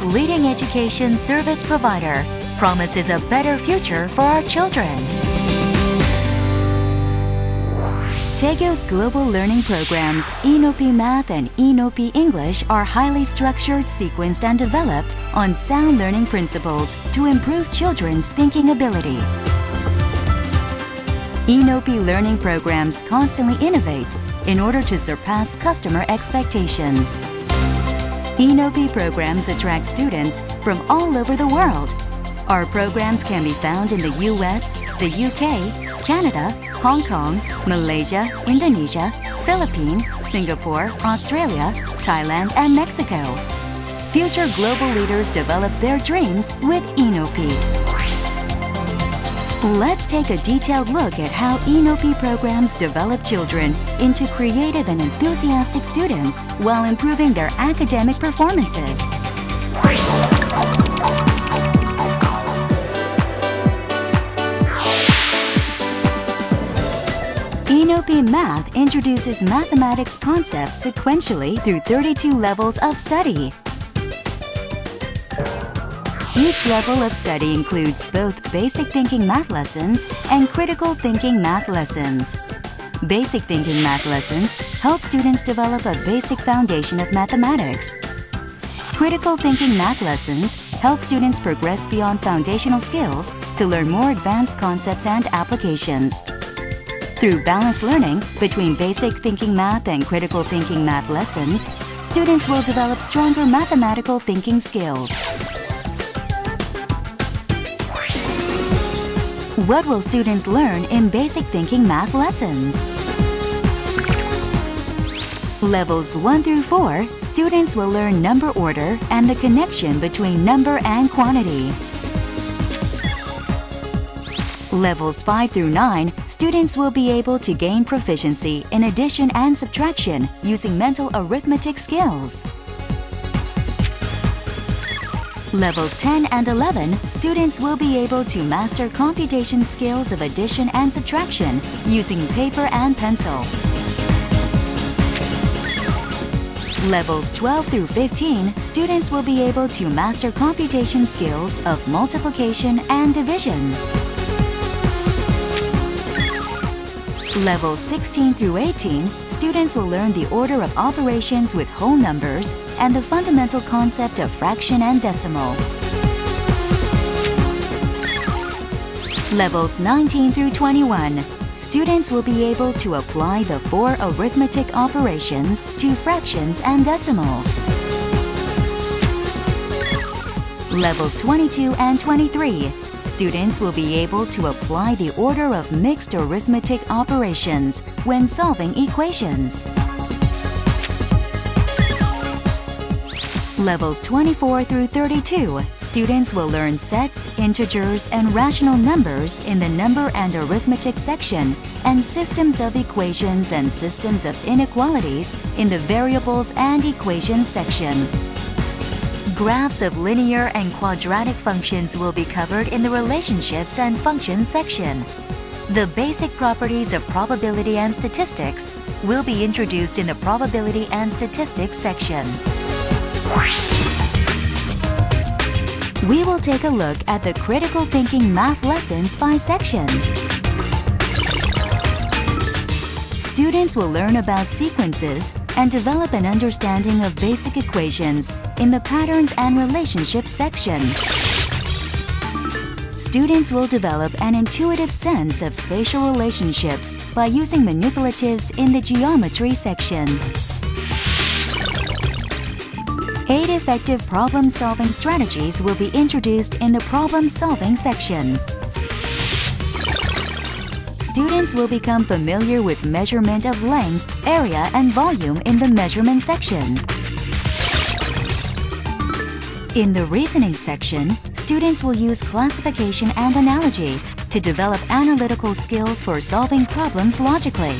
world's leading education service provider, promises a better future for our children. Tego's global learning programs, ENOP Math and ENOP English, are highly structured, sequenced, and developed on sound learning principles to improve children's thinking ability. ENOP learning programs constantly innovate in order to surpass customer expectations. ENOP programs attract students from all over the world. Our programs can be found in the US, the UK, Canada, Hong Kong, Malaysia, Indonesia, Philippines, Singapore, Australia, Thailand, and Mexico. Future global leaders develop their dreams with ENOP. Let's take a detailed look at how ENOP programs develop children into creative and enthusiastic students while improving their academic performances. ENOP Math introduces mathematics concepts sequentially through 32 levels of study. Each level of study includes both basic thinking math lessons and critical thinking math lessons. Basic thinking math lessons help students develop a basic foundation of mathematics. Critical thinking math lessons help students progress beyond foundational skills to learn more advanced concepts and applications. Through balanced learning between basic thinking math and critical thinking math lessons, students will develop stronger mathematical thinking skills. What will students learn in basic thinking math lessons? Levels 1 through 4, students will learn number order and the connection between number and quantity. Levels 5 through 9, students will be able to gain proficiency in addition and subtraction using mental arithmetic skills. Levels 10 and 11, students will be able to master computation skills of addition and subtraction using paper and pencil. Levels 12 through 15, students will be able to master computation skills of multiplication and division. Levels 16 through 18, students will learn the order of operations with whole numbers and the fundamental concept of fraction and decimal. Levels 19 through 21, students will be able to apply the 4 arithmetic operations to fractions and decimals. Levels 22 and 23, students will be able to apply the order of mixed arithmetic operations when solving equations. Levels 24 through 32, students will learn sets, integers, and rational numbers in the number and arithmetic section, and systems of equations and systems of inequalities in the variables and equations section. Graphs of linear and quadratic functions will be covered in the relationships and functions section. The basic properties of probability and statistics will be introduced in the probability and statistics section. We will take a look at the critical thinking math lessons by section. Students will learn about sequences and develop an understanding of basic equations in the patterns and relationships section. Students will develop an intuitive sense of spatial relationships by using manipulatives in the geometry section. 8 effective problem-solving strategies will be introduced in the problem-solving section. Students will become familiar with measurement of length, area, and volume in the measurement section. In the reasoning section, students will use classification and analogy to develop analytical skills for solving problems logically.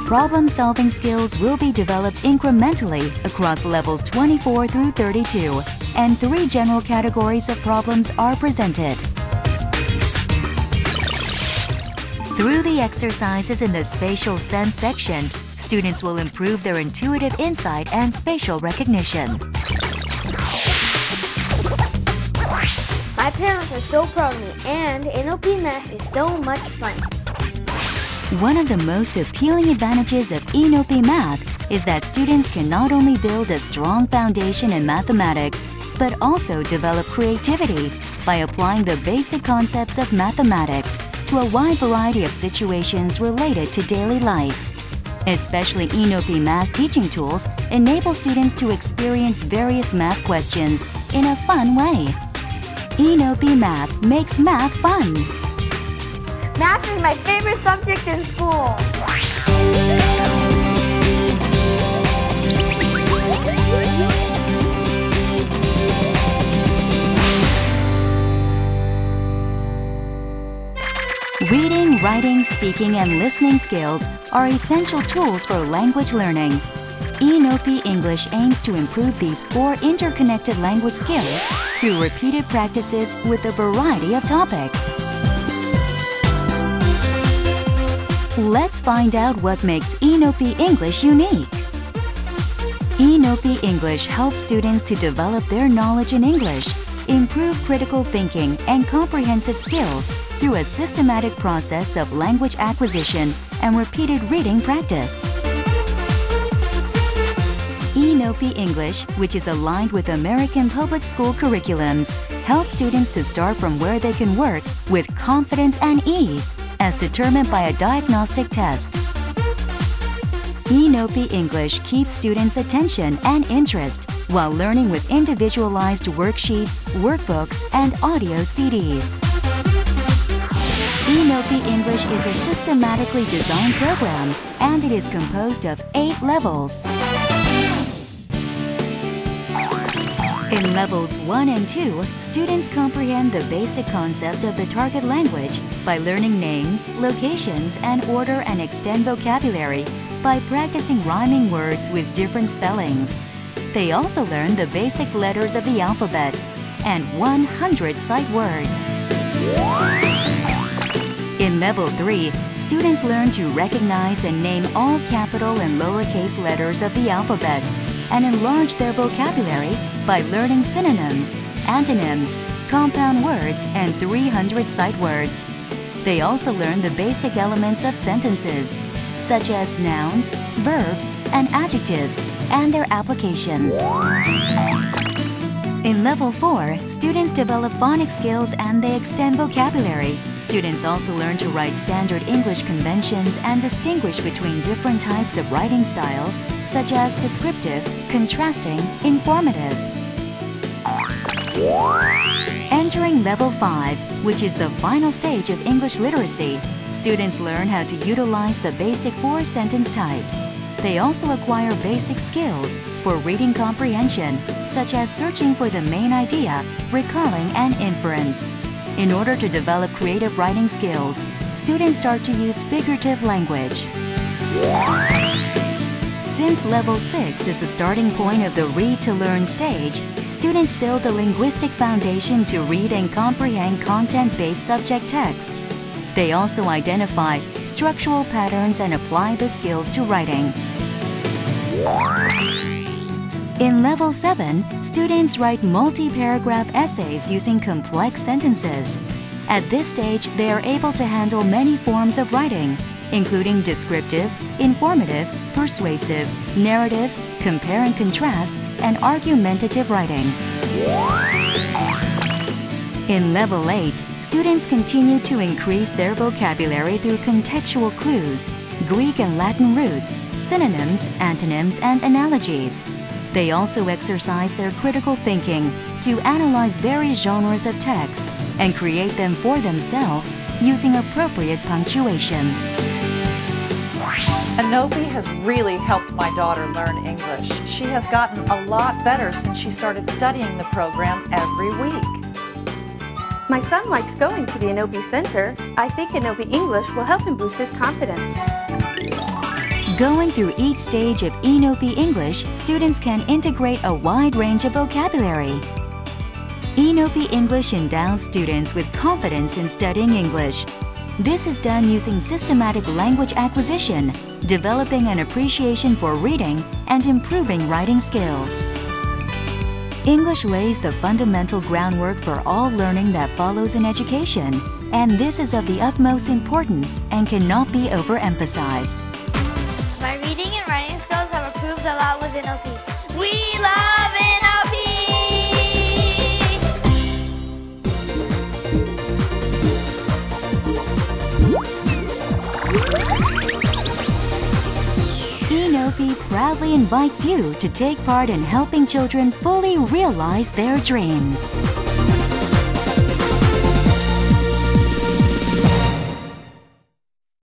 Problem-solving skills will be developed incrementally across levels 24 through 32, and 3 general categories of problems are presented. Through the exercises in the spatial sense section, students will improve their intuitive insight and spatial recognition. My parents are so proud of me, and NOP Math is so much fun. One of the most appealing advantages of NOP Math is that students can not only build a strong foundation in mathematics, but also develop creativity by applying the basic concepts of mathematics to a wide variety of situations related to daily life. Especially NOP Math teaching tools enable students to experience various math questions in a fun way. NOP Math makes math fun. Math is my favorite subject in school. Reading, writing, speaking, and listening skills are essential tools for language learning. NOP English aims to improve these 4 interconnected language skills through repeated practices with a variety of topics. Let's find out what makes NOP English unique. NOP English helps students to develop their knowledge in English, improve critical thinking and comprehensive skills through a systematic process of language acquisition and repeated reading practice. NOP English, which is aligned with American public school curriculums, helps students to start from where they can work with confidence and ease, as determined by a diagnostic test. NOP English keeps students' attention and interest while learning with individualized worksheets, workbooks, and audio CDs. NOP English is a systematically designed program, and it is composed of 8 levels. In levels 1 and 2, students comprehend the basic concept of the target language by learning names, locations, and order and extend vocabulary by practicing rhyming words with different spellings. They also learn the basic letters of the alphabet and 100 sight words. In Level 3, students learn to recognize and name all capital and lowercase letters of the alphabet and enlarge their vocabulary by learning synonyms, antonyms, compound words, and 300 sight words. They also learn the basic elements of sentences, such as nouns, verbs, and adjectives, and their applications. In Level 4, students develop phonics skills and they extend vocabulary. Students also learn to write standard English conventions and distinguish between different types of writing styles, such as descriptive, contrasting, informative. Entering Level 5, which is the final stage of English literacy, students learn how to utilize the basic 4 sentence types. They also acquire basic skills for reading comprehension, such as searching for the main idea, recalling, and inference. In order to develop creative writing skills, students start to use figurative language. Since Level 6 is the starting point of the Read to Learn stage, students build the linguistic foundation to read and comprehend content-based subject text. They also identify structural patterns and apply the skills to writing. In Level 7, students write multi-paragraph essays using complex sentences. At this stage, they are able to handle many forms of writing, including descriptive, informative, persuasive, narrative, compare and contrast, and argumentative writing. In Level 8, students continue to increase their vocabulary through contextual clues, Greek and Latin roots, synonyms, antonyms, and analogies. They also exercise their critical thinking to analyze various genres of text and create them for themselves using appropriate punctuation. NOP has really helped my daughter learn English. She has gotten a lot better since she started studying the program every week. My son likes going to the NOP Center. I think NOP English will help him boost his confidence. Going through each stage of NOP English, students can integrate a wide range of vocabulary. NOP English endows students with confidence in studying English. This is done using systematic language acquisition, developing an appreciation for reading, and improving writing skills. English lays the fundamental groundwork for all learning that follows in education, and this is of the utmost importance and cannot be overemphasized. My reading and writing skills have improved a lot with NOP. We love NOP! NOP proudly invites you to take part in helping children fully realize their dreams.